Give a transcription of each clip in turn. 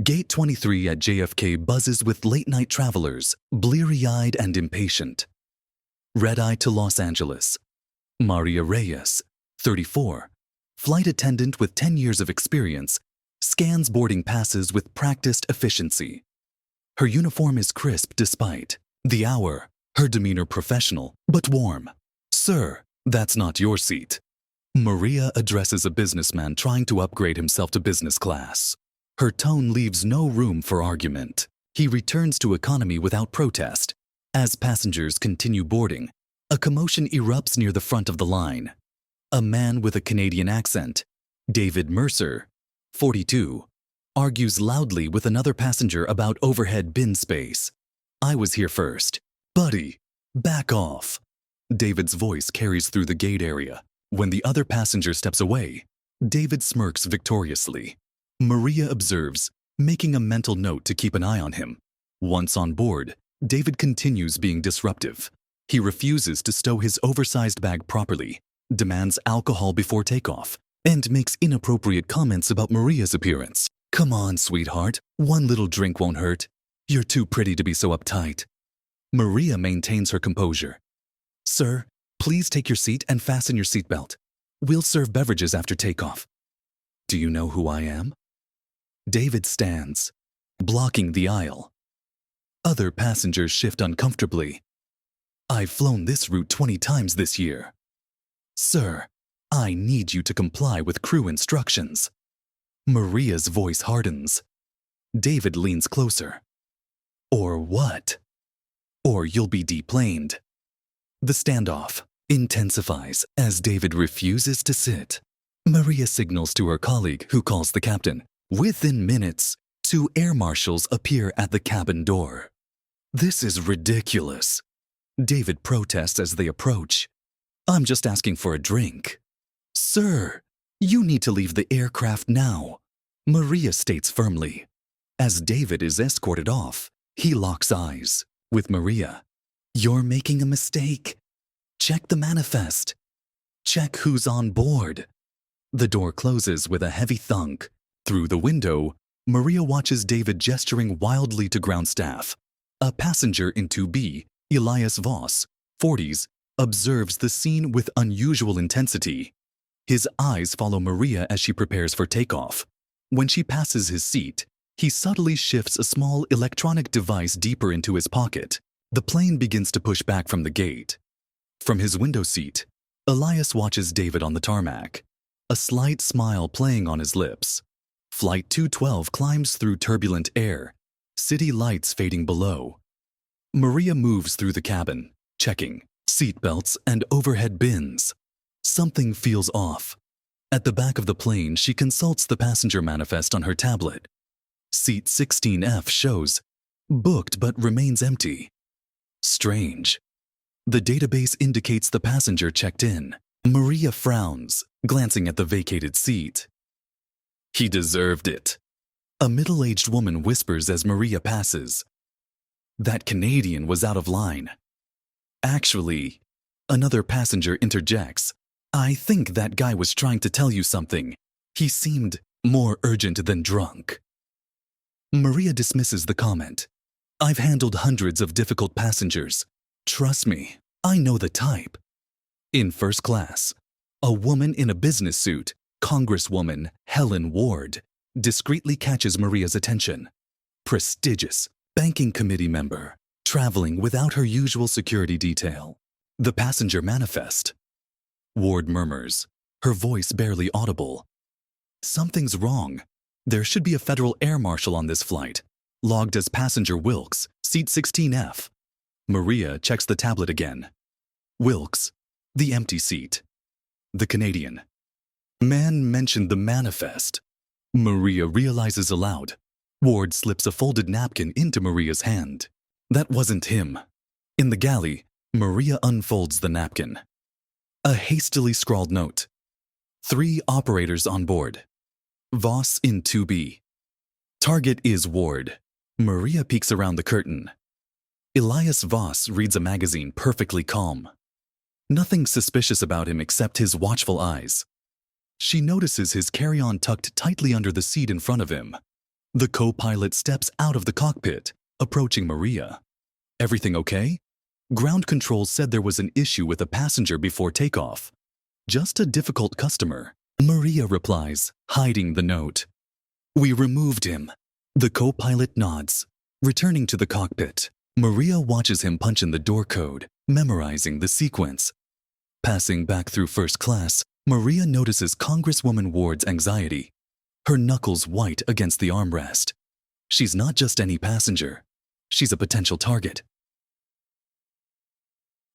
Gate 23 at JFK buzzes with late-night travelers, bleary-eyed and impatient. Red-eye to Los Angeles. Maria Reyes, 34, flight attendant with 10 years of experience, scans boarding passes with practiced efficiency. Her uniform is crisp despite the hour, her demeanor professional but warm. "Sir, that's not your seat." Maria addresses a businessman trying to upgrade himself to business class. Her tone leaves no room for argument. He returns to economy without protest. As passengers continue boarding, a commotion erupts near the front of the line. A man with a Canadian accent, David Mercer, 42, argues loudly with another passenger about overhead bin space. "I was here first." "Buddy, back off." David's voice carries through the gate area. When the other passenger steps away, David smirks victoriously. Maria observes, making a mental note to keep an eye on him. Once on board, David continues being disruptive. He refuses to stow his oversized bag properly, demands alcohol before takeoff, and makes inappropriate comments about Maria's appearance. "Come on, sweetheart, one little drink won't hurt. You're too pretty to be so uptight." Maria maintains her composure. "Sir, please take your seat and fasten your seatbelt. We'll serve beverages after takeoff." "Do you know who I am?" David stands, blocking the aisle. Other passengers shift uncomfortably. "I've flown this route 20 times this year." "Sir, I need you to comply with crew instructions." Maria's voice hardens. David leans closer. "Or what? Or you'll be deplaned." The standoff intensifies as David refuses to sit. Maria signals to her colleague, who calls the captain. Within minutes, 2 air marshals appear at the cabin door. "This is ridiculous." David protests as they approach. "I'm just asking for a drink." "Sir, you need to leave the aircraft now," Maria states firmly. As David is escorted off, he locks eyes with Maria. "You're making a mistake. Check the manifest. Check who's on board." The door closes with a heavy thunk. Through the window, Maria watches David gesturing wildly to ground staff. A passenger in 2B, Elias Voss, 40s, observes the scene with unusual intensity. His eyes follow Maria as she prepares for takeoff. When she passes his seat, he subtly shifts a small electronic device deeper into his pocket. The plane begins to push back from the gate. From his window seat, Elias watches David on the tarmac, a slight smile playing on his lips. Flight 212 climbs through turbulent air, city lights fading below. Maria moves through the cabin, checking seatbelts and overhead bins. Something feels off. At the back of the plane, she consults the passenger manifest on her tablet. Seat 16F shows booked but remains empty. Strange. The database indicates the passenger checked in. Maria frowns, glancing at the vacated seat. "He deserved it," a middle-aged woman whispers as Maria passes. "That Canadian was out of line." "Actually," another passenger interjects, "I think that guy was trying to tell you something. He seemed more urgent than drunk." Maria dismisses the comment. "I've handled hundreds of difficult passengers. Trust me, I know the type." In first class, a woman in a business suit, Congresswoman Helen Ward, discreetly catches Maria's attention. Prestigious banking committee member, traveling without her usual security detail. The passenger manifest. Ward murmurs, her voice barely audible. "Something's wrong. There should be a federal air marshal on this flight, logged as passenger Wilkes, seat 16F. Maria checks the tablet again. Wilkes, the empty seat. The Canadian. Man mentioned the manifest. Maria realizes aloud. Ward slips a folded napkin into Maria's hand. That wasn't him. In the galley, Maria unfolds the napkin. A hastily scrawled note. 3 operators on board. Voss in 2B. Target is Ward. Maria peeks around the curtain. Elias Voss reads a magazine perfectly calm. Nothing suspicious about him except his watchful eyes. She notices his carry-on tucked tightly under the seat in front of him. The co-pilot steps out of the cockpit, approaching Maria. Everything okay? Ground control said there was an issue with a passenger before takeoff. Just a difficult customer, Maria replies, hiding the note. We removed him. The co-pilot nods. Returning to the cockpit, Maria watches him punch in the door code, memorizing the sequence. Passing back through first class, Maria notices Congresswoman Ward's anxiety, her knuckles white against the armrest. She's not just any passenger. She's a potential target.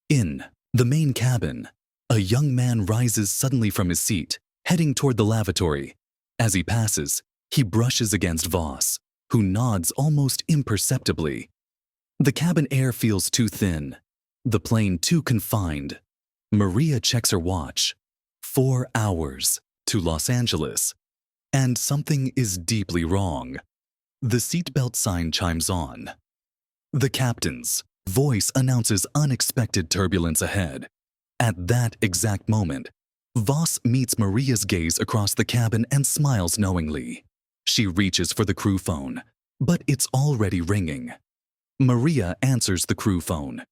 In the main cabin, a young man rises suddenly from his seat, heading toward the lavatory. As he passes, he brushes against Voss, who nods almost imperceptibly. The cabin air feels too thin, the plane too confined. Maria checks her watch. 4 hours to Los Angeles. And something is deeply wrong. The seatbelt sign chimes on. The captain's voice announces unexpected turbulence ahead. At that exact moment, Voss meets Maria's gaze across the cabin and smiles knowingly. She reaches for the crew phone, but it's already ringing. Maria answers the crew phone.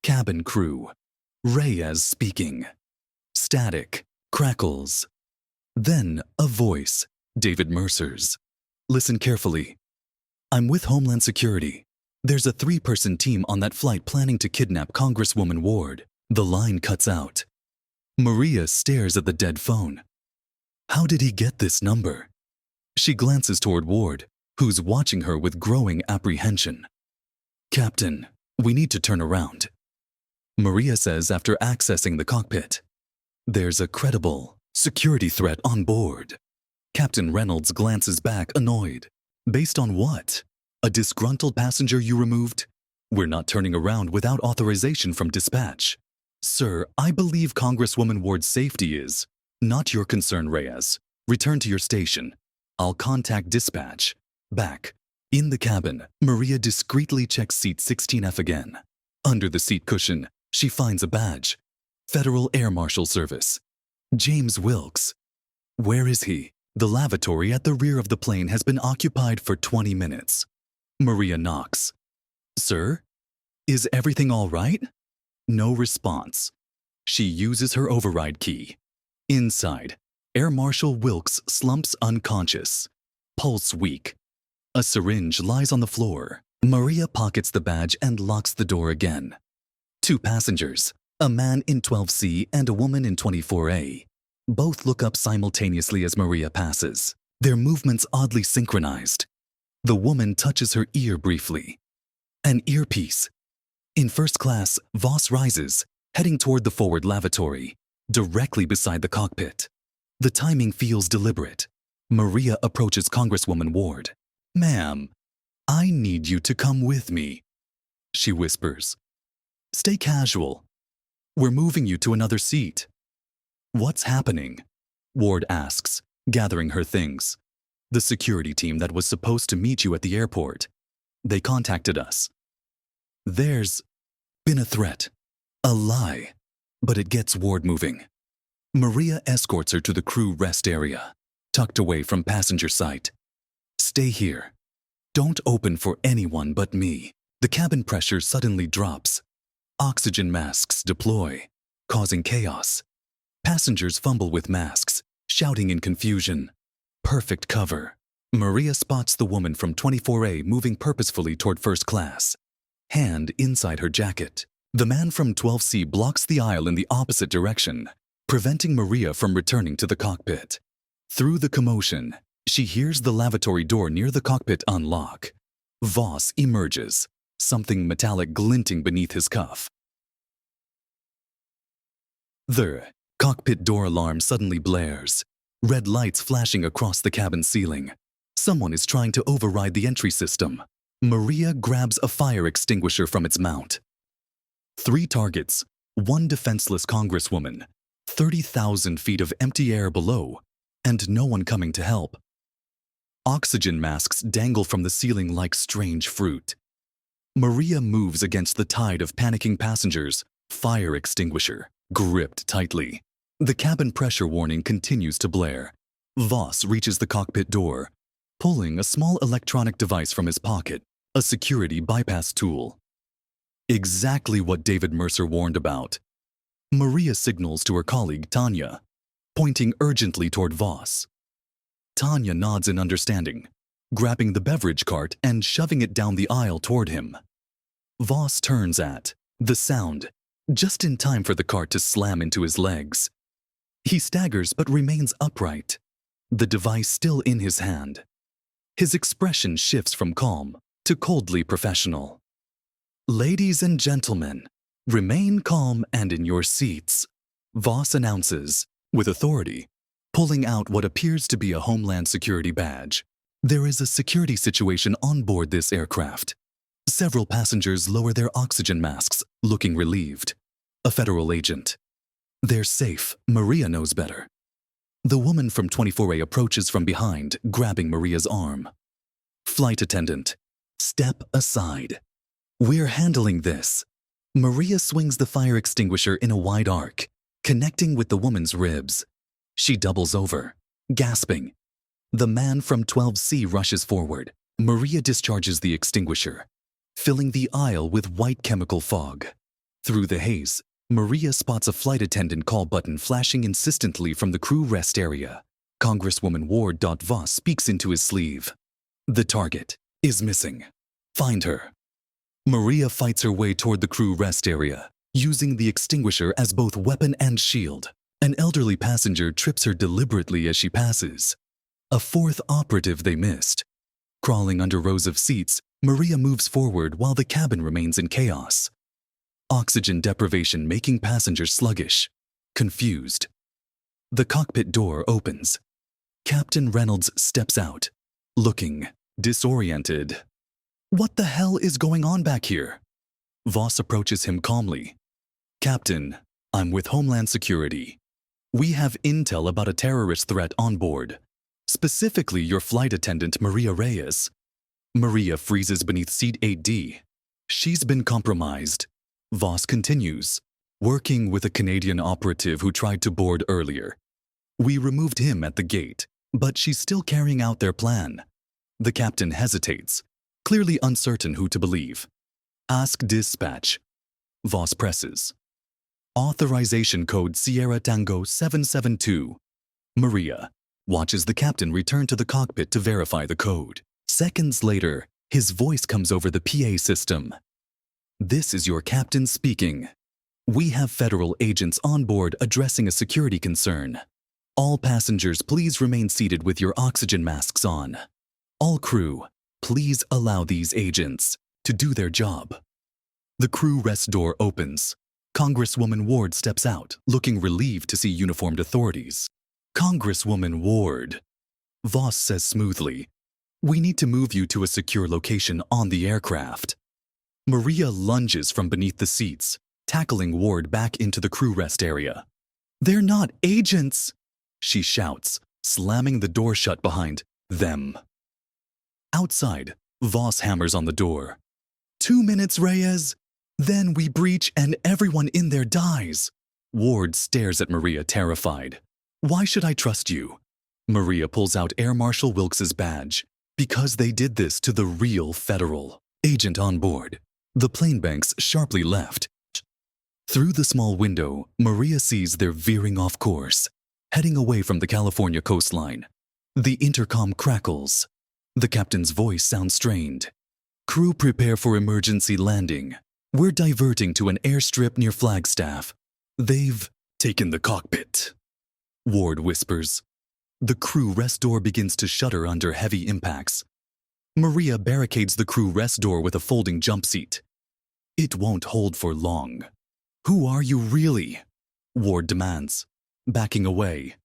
Cabin crew. Reyes speaking. Static. Crackles. Then a voice, David Mercer's. Listen carefully. I'm with Homeland Security. There's a 3-person team on that flight planning to kidnap Congresswoman Ward. The line cuts out. Maria stares at the dead phone. How did he get this number? She glances toward Ward, who's watching her with growing apprehension. Captain, we need to turn around. Maria says after accessing the cockpit. There's a credible security threat on board. Captain Reynolds glances back, annoyed. Based on what? A disgruntled passenger you removed? We're not turning around without authorization from dispatch. Sir, I believe Congresswoman Ward's safety is not your concern, Reyes. Return to your station. I'll contact dispatch. Back. In the cabin, Maria discreetly checks seat 16F again. Under the seat cushion, she finds a badge. Federal Air Marshal Service. James Wilkes. Where is he? The lavatory at the rear of the plane has been occupied for 20 minutes. Maria knocks. Sir? Is everything all right? No response. She uses her override key. Inside, Air Marshal Wilkes slumps unconscious. Pulse weak. A syringe lies on the floor. Maria pockets the badge and locks the door again. 2 passengers, a man in 12C and a woman in 24A. Both look up simultaneously as Maria passes, their movements oddly synchronized. The woman touches her ear briefly. An earpiece. In first class, Voss rises, heading toward the forward lavatory, directly beside the cockpit. The timing feels deliberate. Maria approaches Congresswoman Ward. Ma'am, I need you to come with me, she whispers. Stay casual. We're moving you to another seat. What's happening? Ward asks, gathering her things. The security team that was supposed to meet you at the airport. They contacted us. There's been a threat. A lie. But it gets Ward moving. Maria escorts her to the crew rest area, tucked away from passenger sight. Stay here. Don't open for anyone but me. The cabin pressure suddenly drops. Oxygen masks deploy, causing chaos. Passengers fumble with masks, shouting in confusion. Perfect cover. Maria spots the woman from 24A moving purposefully toward first class. Hand inside her jacket. The man from 12C blocks the aisle in the opposite direction, preventing Maria from returning to the cockpit. Through the commotion, she hears the lavatory door near the cockpit unlock. Voss emerges, something metallic glinting beneath his cuff. The cockpit door alarm suddenly blares, red lights flashing across the cabin ceiling. Someone is trying to override the entry system. Maria grabs a fire extinguisher from its mount. 3 targets, 1 defenseless congresswoman, 30,000 feet of empty air below, and no one coming to help. Oxygen masks dangle from the ceiling like strange fruit. Maria moves against the tide of panicking passengers, fire extinguisher gripped tightly. The cabin pressure warning continues to blare. Voss reaches the cockpit door. pulling a small electronic device from his pocket, a security bypass tool. Exactly what David Mercer warned about. Maria signals to her colleague, Tanya, pointing urgently toward Voss. Tanya nods in understanding, grabbing the beverage cart and shoving it down the aisle toward him. Voss turns at the sound, just in time for the cart to slam into his legs. He staggers but remains upright, the device still in his hand. His expression shifts from calm to coldly professional. "Ladies and gentlemen, remain calm and in your seats," Voss announces, with authority, pulling out what appears to be a Homeland Security badge. There is a security situation on board this aircraft. Several passengers lower their oxygen masks, looking relieved. A federal agent. They're safe. Maria knows better. The woman from 24A approaches from behind, grabbing Maria's arm. "Flight attendant, step aside. We're handling this." Maria swings the fire extinguisher in a wide arc, connecting with the woman's ribs. She doubles over, gasping. The man from 12C rushes forward. Maria discharges the extinguisher, filling the aisle with white chemical fog. Through the haze, Maria spots a flight attendant call button flashing insistently from the crew rest area. Congresswoman Ward. Voss speaks into his sleeve. "The target is missing. Find her." Maria fights her way toward the crew rest area, using the extinguisher as both weapon and shield. An elderly passenger trips her deliberately as she passes. A fourth operative they missed. Crawling under rows of seats, Maria moves forward while the cabin remains in chaos. Oxygen deprivation making passengers sluggish, confused. The cockpit door opens. Captain Reynolds steps out, looking disoriented. "What the hell is going on back here?" Voss approaches him calmly. "Captain, I'm with Homeland Security. We have intel about a terrorist threat on board, specifically your flight attendant, Maria Reyes." Maria freezes beneath seat 8D. "She's been compromised." Voss continues, "Working with a Canadian operative who tried to board earlier. We removed him at the gate, but she's still carrying out their plan." The captain hesitates, clearly uncertain who to believe. "Ask dispatch." Voss presses. "Authorization code Sierra Tango 772. Maria watches the captain return to the cockpit to verify the code. Seconds later, his voice comes over the PA system. "This is your captain speaking. We have federal agents on board addressing a security concern. All passengers, please remain seated with your oxygen masks on. All crew, please allow these agents to do their job." The crew rest door opens. Congresswoman Ward steps out, looking relieved to see uniformed authorities. "Congresswoman Ward," Voss says smoothly, "we need to move you to a secure location on the aircraft." Maria lunges from beneath the seats, tackling Ward back into the crew rest area. "They're not agents!" she shouts, slamming the door shut behind them. Outside, Voss hammers on the door. 2 minutes, Reyes. Then we breach and everyone in there dies." Ward stares at Maria, terrified. "Why should I trust you?" Maria pulls out Air Marshal Wilkes' badge. "Because they did this to the real federal agent on board." The plane banks sharply left. Through the small window, Maria sees they're veering off course, heading away from the California coastline. The intercom crackles. The captain's voice sounds strained. "Crew, prepare for emergency landing. We're diverting to an airstrip near Flagstaff. They've taken the cockpit," Ward whispers. The crew rest door begins to shudder under heavy impacts. Maria barricades the crew rest door with a folding jump seat. "It won't hold for long." "Who are you really?" Ward demands, backing away.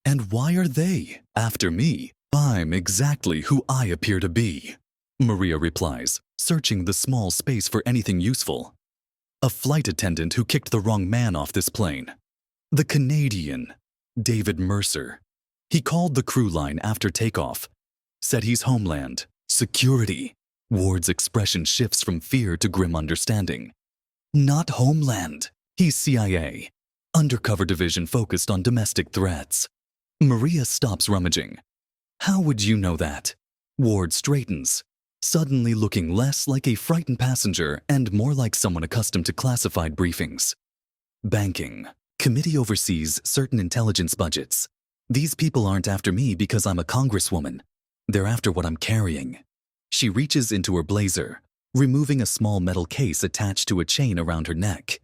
"And why are they after me?" "I'm exactly who I appear to be," Maria replies, searching the small space for anything useful. "A flight attendant who kicked the wrong man off this plane. The Canadian, David Mercer. He called the crew line after takeoff, said he's Homeland Security." Ward's expression shifts from fear to grim understanding. "Not Homeland. He's CIA. Undercover division focused on domestic threats." Maria stops rummaging. "How would you know that?" Ward straightens, suddenly looking less like a frightened passenger and more like someone accustomed to classified briefings. Banking. Committee oversees certain intelligence budgets. These people aren't after me because I'm a congresswoman. They're after what I'm carrying. She reaches into her blazer, removing a small metal case attached to a chain around her neck.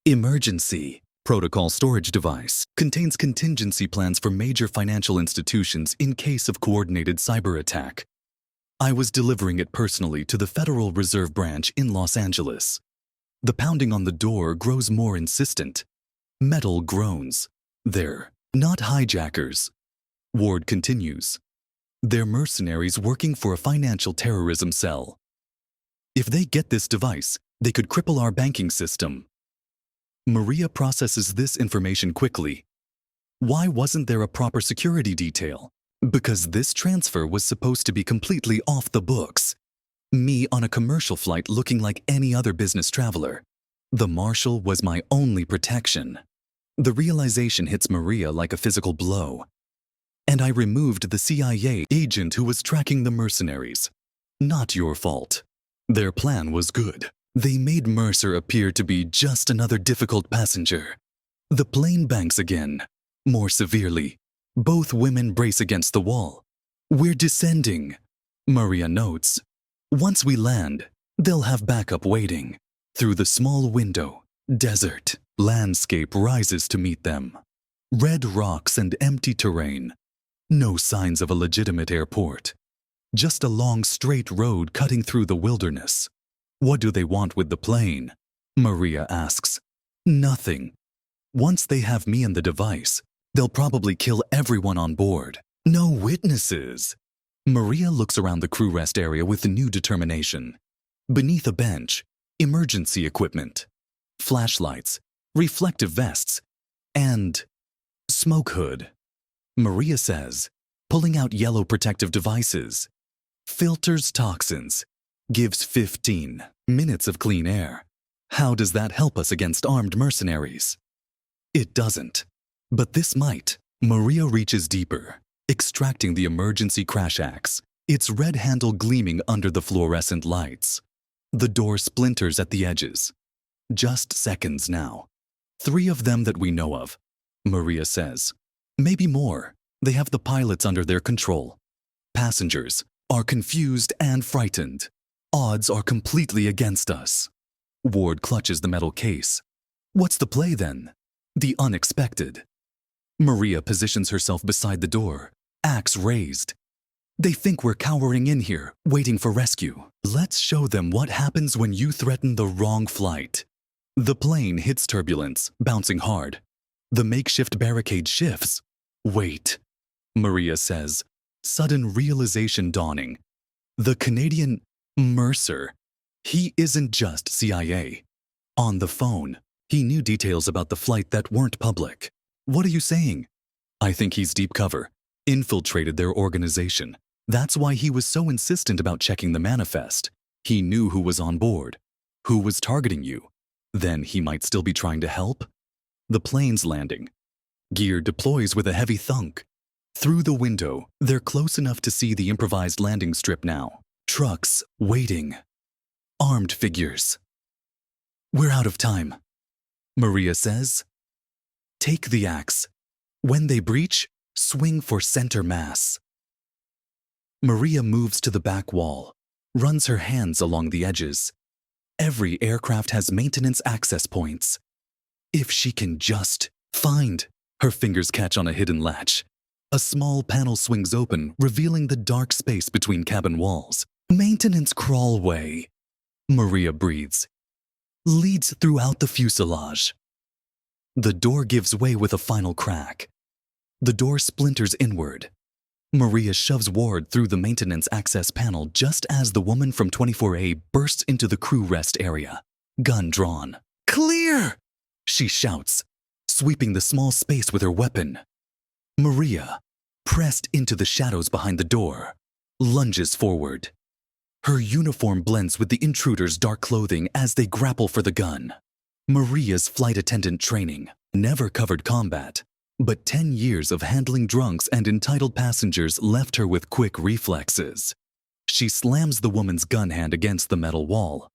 Emergency. Protocol storage device contains contingency plans for major financial institutions in case of coordinated cyber attack. I was delivering it personally to the Federal Reserve Branch in Los Angeles. The pounding on the door grows more insistent. Metal groans. They're not hijackers. Ward continues. They're mercenaries working for a financial terrorism cell. If they get this device, they could cripple our banking system. Maria processes this information quickly. Why wasn't there a proper security detail? Because this transfer was supposed to be completely off the books. Me on a commercial flight looking like any other business traveler. The marshal was my only protection. The realization hits Maria like a physical blow. And I removed the CIA agent who was tracking the mercenaries. Not your fault. Their plan was good. They made Mercer appear to be just another difficult passenger. The plane banks again, more severely. Both women brace against the wall. We're descending, Maria notes. Once we land, they'll have backup waiting. Through the small window, desert landscape rises to meet them. Red rocks and empty terrain. No signs of a legitimate airport. Just a long straight road cutting through the wilderness. What do they want with the plane? Maria asks. Nothing. Once they have me and the device, they'll probably kill everyone on board. No witnesses. Maria looks around the crew rest area with new determination. Beneath a bench, emergency equipment, flashlights, reflective vests, and smoke hood. Maria says, pulling out yellow protective devices. Filters toxins. Gives 15 minutes of clean air. How does that help us against armed mercenaries? It doesn't. But this might. Maria reaches deeper, extracting the emergency crash axe, its red handle gleaming under the fluorescent lights. The door splinters at the edges. Just seconds now. 3 of them that we know of, Maria says. Maybe more. They have the pilots under their control. Passengers are confused and frightened. Odds are completely against us. Ward clutches the metal case. What's the play then? The unexpected. Maria positions herself beside the door, axe raised. They think we're cowering in here, waiting for rescue. Let's show them what happens when you threaten the wrong flight. The plane hits turbulence, bouncing hard. The makeshift barricade shifts. Wait, Maria says, sudden realization dawning. The Canadian Mercer. He isn't just CIA. On the phone, he knew details about the flight that weren't public. What are you saying? I think he's deep cover, infiltrated their organization. That's why he was so insistent about checking the manifest. He knew who was on board, who was targeting you. Then he might still be trying to help. The plane's landing. Gear deploys with a heavy thunk. Through the window, they're close enough to see the improvised landing strip now. Trucks waiting. Armed figures. We're out of time, Maria says. Take the axe. When they breach, swing for center mass. Maria moves to the back wall, runs her hands along the edges. Every aircraft has maintenance access points. If she can just find, her fingers catch on a hidden latch. A small panel swings open, revealing the dark space between cabin walls. Maintenance crawlway, Maria breathes. Leads throughout the fuselage. The door gives way with a final crack. The door splinters inward. Maria shoves Ward through the maintenance access panel just as the woman from 24A bursts into the crew rest area, gun drawn. Clear! She shouts, sweeping the small space with her weapon. Maria, pressed into the shadows behind the door, lunges forward. Her uniform blends with the intruder's dark clothing as they grapple for the gun. Maria's flight attendant training never covered combat, but 10 years of handling drunks and entitled passengers left her with quick reflexes. She slams the woman's gun hand against the metal wall.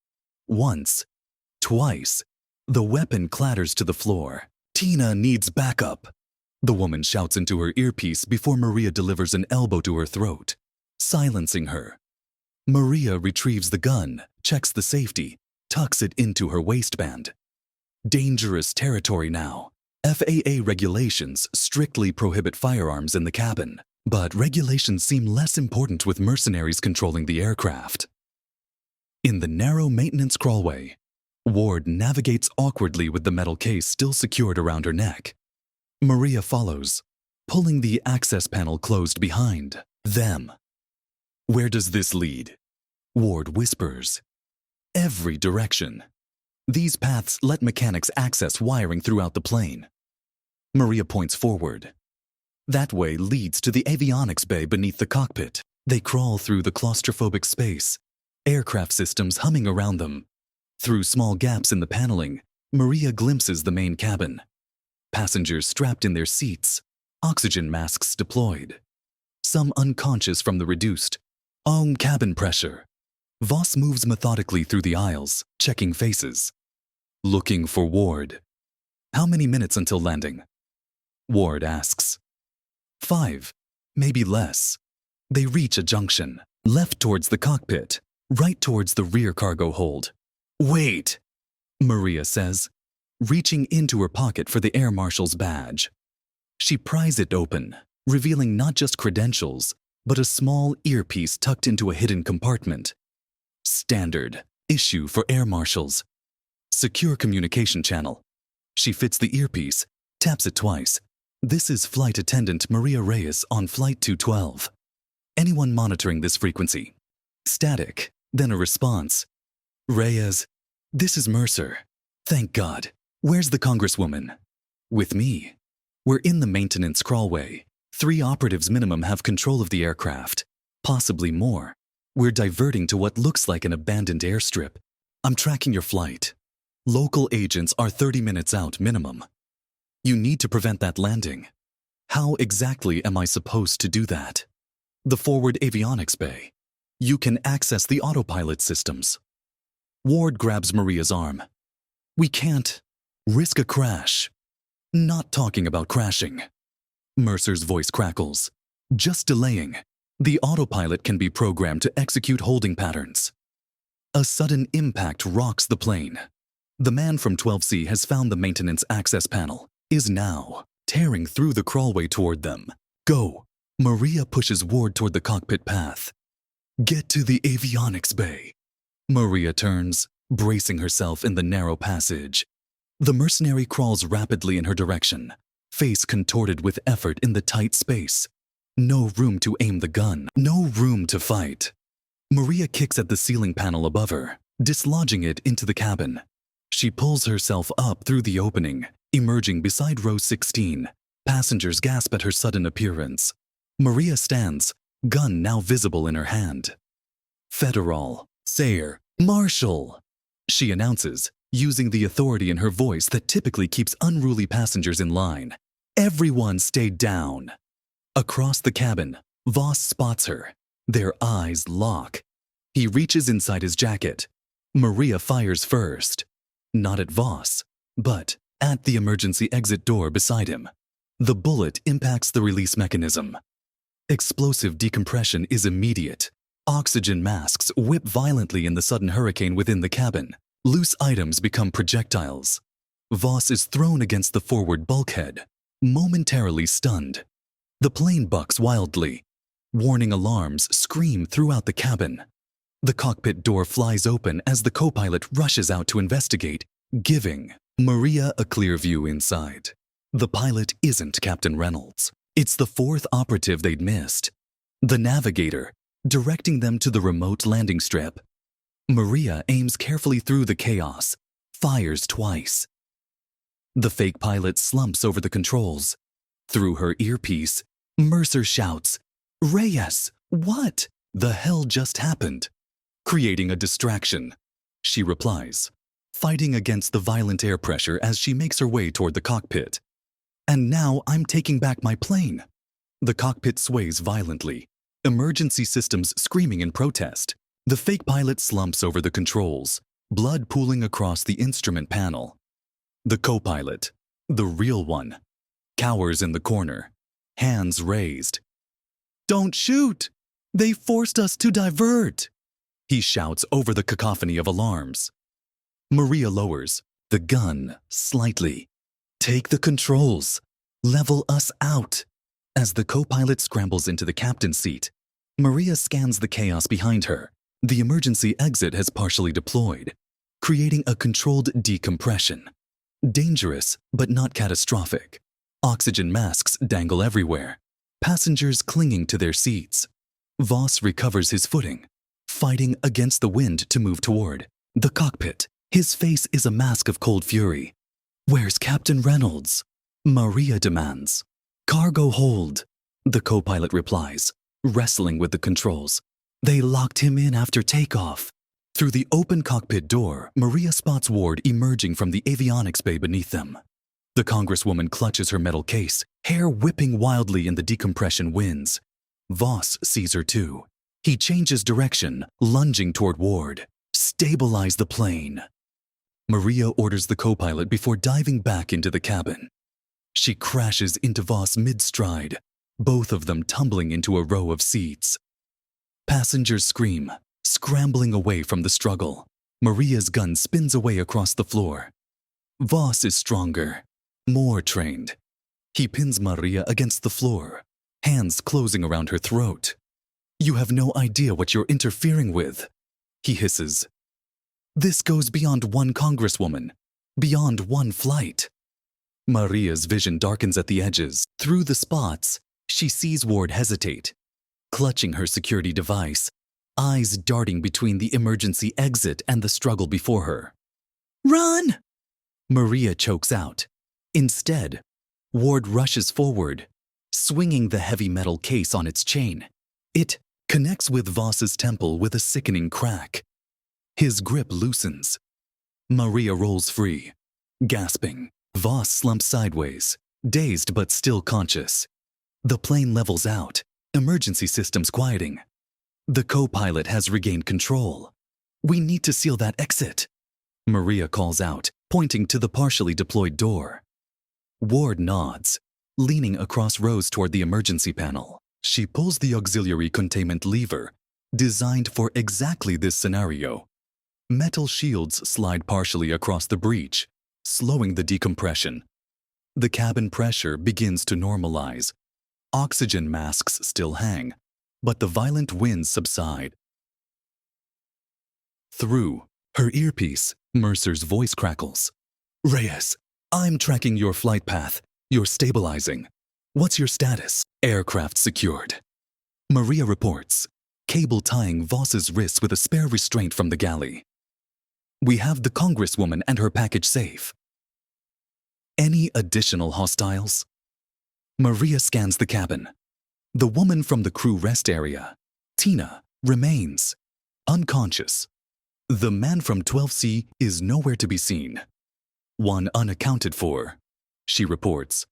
Once, twice, the weapon clatters to the floor. "Tina needs backup," the woman shouts into her earpiece before Maria delivers an elbow to her throat, silencing her. Maria retrieves the gun, checks the safety, tucks it into her waistband. Dangerous territory now. FAA regulations strictly prohibit firearms in the cabin, but regulations seem less important with mercenaries controlling the aircraft. In the narrow maintenance crawlway, Ward navigates awkwardly with the metal case still secured around her neck. Maria follows, pulling the access panel closed behind them. "Where does this lead?" Ward whispers. "Every direction. These paths let mechanics access wiring throughout the plane." Maria points forward. "That way leads to the avionics bay beneath the cockpit." They crawl through the claustrophobic space, aircraft systems humming around them. Through small gaps in the paneling, Maria glimpses the main cabin. Passengers strapped in their seats, oxygen masks deployed. Some unconscious from the reduced cabin pressure. Voss moves methodically through the aisles, checking faces. Looking for Ward. "How many minutes until landing?" Ward asks. 5, maybe less. They reach a junction, left towards the cockpit, right towards the rear cargo hold. "Wait," Maria says, reaching into her pocket for the air marshal's badge. She pries it open, revealing not just credentials, but a small earpiece tucked into a hidden compartment. Standard issue for air marshals. Secure communication channel. She fits the earpiece, taps it twice. "This is Flight Attendant Maria Reyes on Flight 212. Anyone monitoring this frequency?" Static, then a response. "Reyes, this is Mercer. Thank God. Where's the Congresswoman?" "With me. We're in the maintenance crawlway. 3 operatives minimum have control of the aircraft. Possibly more. We're diverting to what looks like an abandoned airstrip. I'm tracking your flight. Local agents are 30 minutes out minimum. You need to prevent that landing. How exactly am I supposed to do that?" "The forward avionics bay. You can access the autopilot systems." Ward grabs Maria's arm. "We can't risk a crash." "Not talking about crashing." Mercer's voice crackles. "Just delaying. The autopilot can be programmed to execute holding patterns." A sudden impact rocks the plane. The man from 12C has found the maintenance access panel, is now tearing through the crawlway toward them. "Go." Maria pushes Ward toward the cockpit path. "Get to the avionics bay." Maria turns, bracing herself in the narrow passage. The mercenary crawls rapidly in her direction, face contorted with effort in the tight space. No room to aim the gun, no room to fight. Maria kicks at the ceiling panel above her, dislodging it into the cabin. She pulls herself up through the opening, emerging beside row 16. Passengers gasp at her sudden appearance. Maria stands, gun now visible in her hand. "Federal, Sayer, Marshal," she announces, using the authority in her voice that typically keeps unruly passengers in line. "Everyone stay down." Across the cabin, Voss spots her. Their eyes lock. He reaches inside his jacket. Maria fires first. Not at Voss, but at the emergency exit door beside him. The bullet impacts the release mechanism. Explosive decompression is immediate. Oxygen masks whip violently in the sudden hurricane within the cabin. Loose items become projectiles. Voss is thrown against the forward bulkhead, momentarily stunned. The plane bucks wildly. Warning alarms scream throughout the cabin. The cockpit door flies open as the co-pilot rushes out to investigate, giving Maria a clear view inside. The pilot isn't Captain Reynolds. It's the 4th operative they'd missed. The navigator, directing them to the remote landing strip. Maria aims carefully through the chaos, fires twice. The fake pilot slumps over the controls. Through her earpiece, Mercer shouts, "Reyes, what the hell just happened?" "Creating a distraction," she replies, fighting against the violent air pressure as she makes her way toward the cockpit. "And now I'm taking back my plane." The cockpit sways violently. Emergency systems screaming in protest. The fake pilot slumps over the controls, blood pooling across the instrument panel. The co-pilot, the real one, cowers in the corner, hands raised. "Don't shoot! They forced us to divert!" he shouts over the cacophony of alarms. Maria lowers the gun slightly. "Take the controls. Level us out." As the co-pilot scrambles into the captain's seat, Maria scans the chaos behind her. The emergency exit has partially deployed, creating a controlled decompression. Dangerous, but not catastrophic. Oxygen masks dangle everywhere, passengers clinging to their seats. Voss recovers his footing, fighting against the wind to move toward the cockpit. His face is a mask of cold fury. "Where's Captain Reynolds?" Maria demands. "Cargo hold," the co-pilot replies, wrestling with the controls. "They locked him in after takeoff." Through the open cockpit door, Maria spots Ward emerging from the avionics bay beneath them. The Congresswoman clutches her metal case, hair whipping wildly in the decompression winds. Voss sees her too. He changes direction, lunging toward Ward. "Stabilize the plane." Maria orders the co-pilot before diving back into the cabin. She crashes into Voss mid-stride, both of them tumbling into a row of seats. Passengers scream, scrambling away from the struggle. Maria's gun spins away across the floor. Voss is stronger, more trained. He pins Maria against the floor, hands closing around her throat. "You have no idea what you're interfering with," he hisses. "This goes beyond one Congresswoman, beyond one flight." Maria's vision darkens at the edges. Through the spots, she sees Ward hesitate, clutching her security device, eyes darting between the emergency exit and the struggle before her. "Run!" Maria chokes out. Instead, Ward rushes forward, swinging the heavy metal case on its chain. It connects with Voss's temple with a sickening crack. His grip loosens. Maria rolls free, gasping. Voss slumps sideways, dazed but still conscious. The plane levels out, emergency systems quieting. The co-pilot has regained control. "We need to seal that exit," Maria calls out, pointing to the partially deployed door. Ward nods, leaning across rows toward the emergency panel. She pulls the auxiliary containment lever, designed for exactly this scenario. Metal shields slide partially across the breach, slowing the decompression. The cabin pressure begins to normalize. Oxygen masks still hang, but the violent winds subside. Through her earpiece, Mercer's voice crackles. "Reyes, I'm tracking your flight path. You're stabilizing. What's your status?" "Aircraft secured." Maria reports, cable tying Voss's wrists with a spare restraint from the galley. "We have the Congresswoman and her package safe." "Any additional hostiles?" Maria scans the cabin. The woman from the crew rest area, Tina, remains unconscious. The man from 12C is nowhere to be seen. "One unaccounted for," she reports.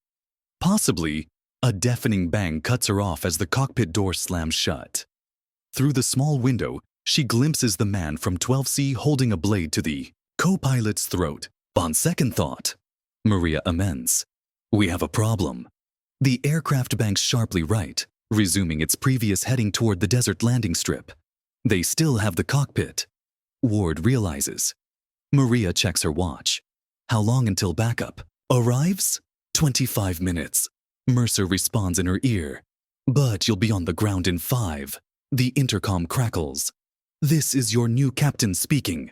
Possibly, a deafening bang cuts her off as the cockpit door slams shut. Through the small window, she glimpses the man from 12C holding a blade to the co-pilot's throat. "On second thought," Maria amends, "we have a problem." The aircraft banks sharply right, resuming its previous heading toward the desert landing strip. They still have the cockpit. Ward realizes. Maria checks her watch. How long until backup arrives? 25 minutes. Mercer responds in her ear. "But you'll be on the ground in 5. The intercom crackles. "This is your new captain speaking,"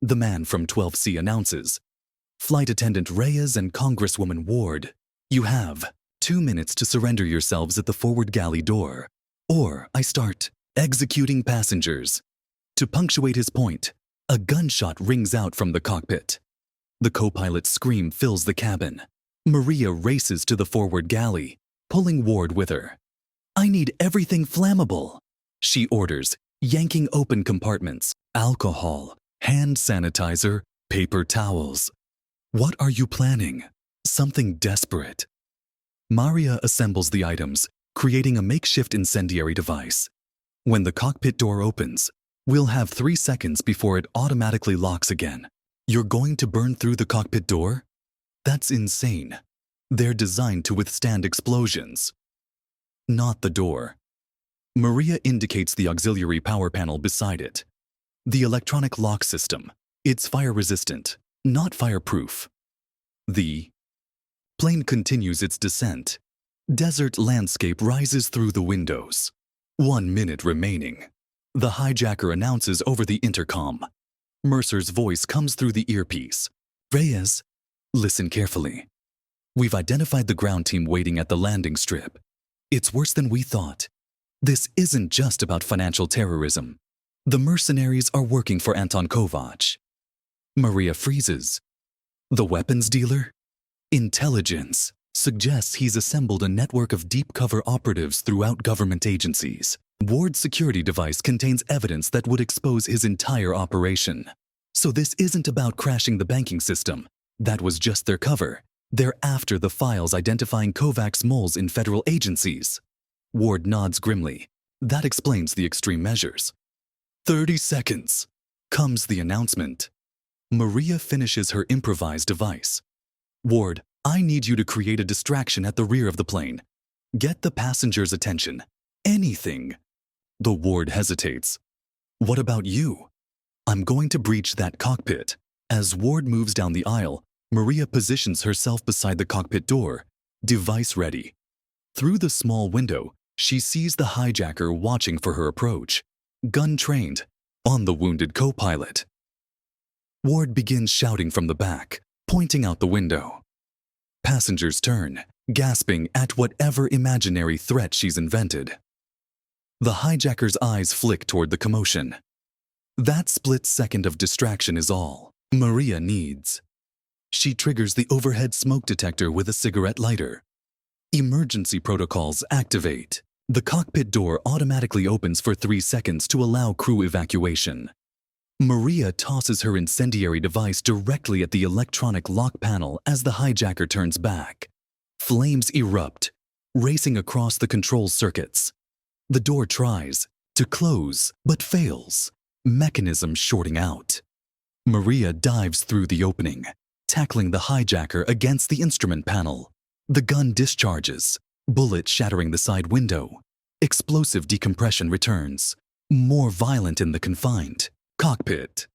the man from 12C announces. "Flight Attendant Reyes and Congresswoman Ward, you have 2 minutes to surrender yourselves at the forward galley door, or I start executing passengers." To punctuate his point, a gunshot rings out from the cockpit. The co-pilot's scream fills the cabin. Maria races to the forward galley, pulling Ward with her. "I need everything flammable," she orders, yanking open compartments, alcohol, hand sanitizer, paper towels. "What are you planning?" "Something desperate." Maria assembles the items, creating a makeshift incendiary device. When the cockpit door opens, we'll have 3 seconds before it automatically locks again. You're going to burn through the cockpit door? That's insane. They're designed to withstand explosions. Not the door. Maria indicates the auxiliary power panel beside it. The electronic lock system. It's fire-resistant, not fireproof. The plane continues its descent. Desert landscape rises through the windows. 1 minute remaining. The hijacker announces over the intercom. Mercer's voice comes through the earpiece. Reyes, listen carefully. We've identified the ground team waiting at the landing strip. It's worse than we thought. This isn't just about financial terrorism. The mercenaries are working for Anton Kovac. Maria freezes. The weapons dealer? Intelligence suggests he's assembled a network of deep cover operatives throughout government agencies. Ward's security device contains evidence that would expose his entire operation. So this isn't about crashing the banking system. That was just their cover. They're after the files identifying Kovac's moles in federal agencies. Ward nods grimly. That explains the extreme measures. 30 seconds. Comes the announcement. Maria finishes her improvised device. Ward, I need you to create a distraction at the rear of the plane. Get the passengers' attention. Anything. The Ward hesitates. What about you? I'm going to breach that cockpit. As Ward moves down the aisle, Maria positions herself beside the cockpit door, device ready. Through the small window, she sees the hijacker watching for her approach, gun trained, on the wounded co-pilot. Ward begins shouting from the back, pointing out the window. Passengers turn, gasping at whatever imaginary threat she's invented. The hijacker's eyes flick toward the commotion. That split second of distraction is all Maria needs. She triggers the overhead smoke detector with a cigarette lighter. Emergency protocols activate. The cockpit door automatically opens for 3 seconds to allow crew evacuation. Maria tosses her incendiary device directly at the electronic lock panel as the hijacker turns back. Flames erupt, racing across the control circuits. The door tries to close, but fails, mechanism shorting out. Maria dives through the opening, tackling the hijacker against the instrument panel. The gun discharges, bullet shattering the side window. Explosive decompression returns, more violent in the confined cockpit.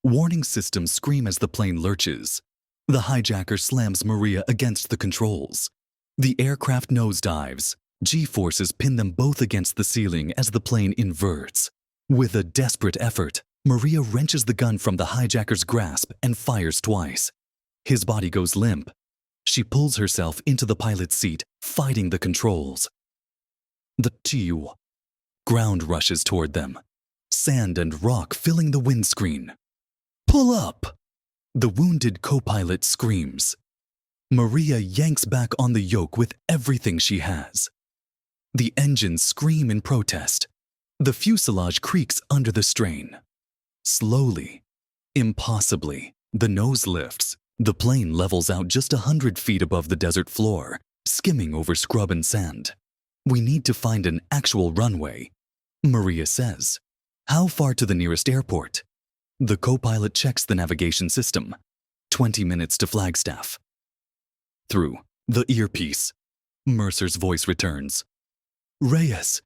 Warning systems scream as the plane lurches. The hijacker slams Maria against the controls. The aircraft nosedives. G-forces pin them both against the ceiling as the plane inverts. With a desperate effort, Maria wrenches the gun from the hijacker's grasp and fires twice. His body goes limp. She pulls herself into the pilot's seat, fighting the controls. The TU. Ground rushes toward them. Sand and rock filling the windscreen. Pull up! The wounded co-pilot screams. Maria yanks back on the yoke with everything she has. The engines scream in protest. The fuselage creaks under the strain. Slowly, impossibly, the nose lifts. The plane levels out just 100 feet above the desert floor, skimming over scrub and sand. We need to find an actual runway, Maria says. How far to the nearest airport? The co-pilot checks the navigation system. 20 minutes to Flagstaff. Through the earpiece, Mercer's voice returns. Reyes,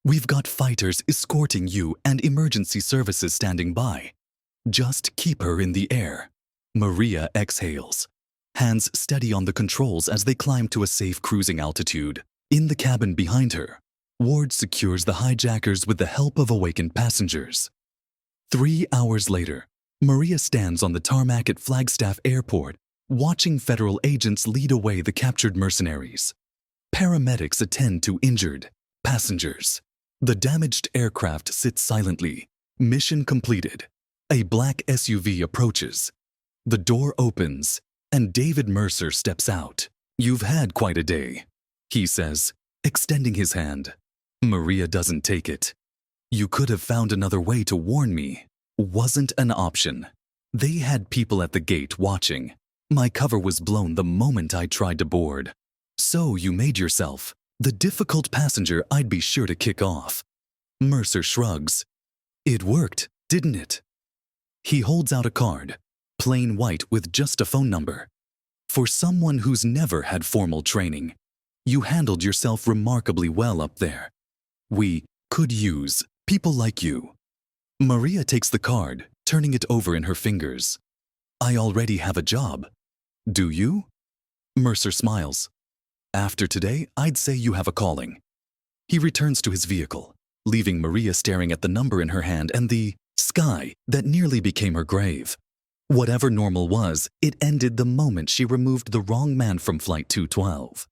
we've got fighters escorting you and emergency services standing by. Just keep her in the air. Maria exhales, hands steady on the controls as they climb to a safe cruising altitude. In the cabin behind her, Ward secures the hijackers with the help of awakened passengers. 3 hours later, Maria stands on the tarmac at Flagstaff Airport, watching federal agents lead away the captured mercenaries. Paramedics attend to injured passengers. The damaged aircraft sits silently. Mission completed. A black SUV approaches. The door opens, and David Mercer steps out. You've had quite a day, he says, extending his hand. Maria doesn't take it. You could have found another way to warn me. Wasn't an option. They had people at the gate watching. My cover was blown the moment I tried to board. So you made yourself the difficult passenger I'd be sure to kick off. Mercer shrugs. It worked, didn't it? He holds out a card, plain white with just a phone number. For someone who's never had formal training, you handled yourself remarkably well up there. We could use people like you. Maria takes the card, turning it over in her fingers. I already have a job. Do you? Mercer smiles. After today, I'd say you have a calling. He returns to his vehicle, leaving Maria staring at the number in her hand and the sky that nearly became her grave. Whatever normal was, it ended the moment she removed the wrong man from Flight 212.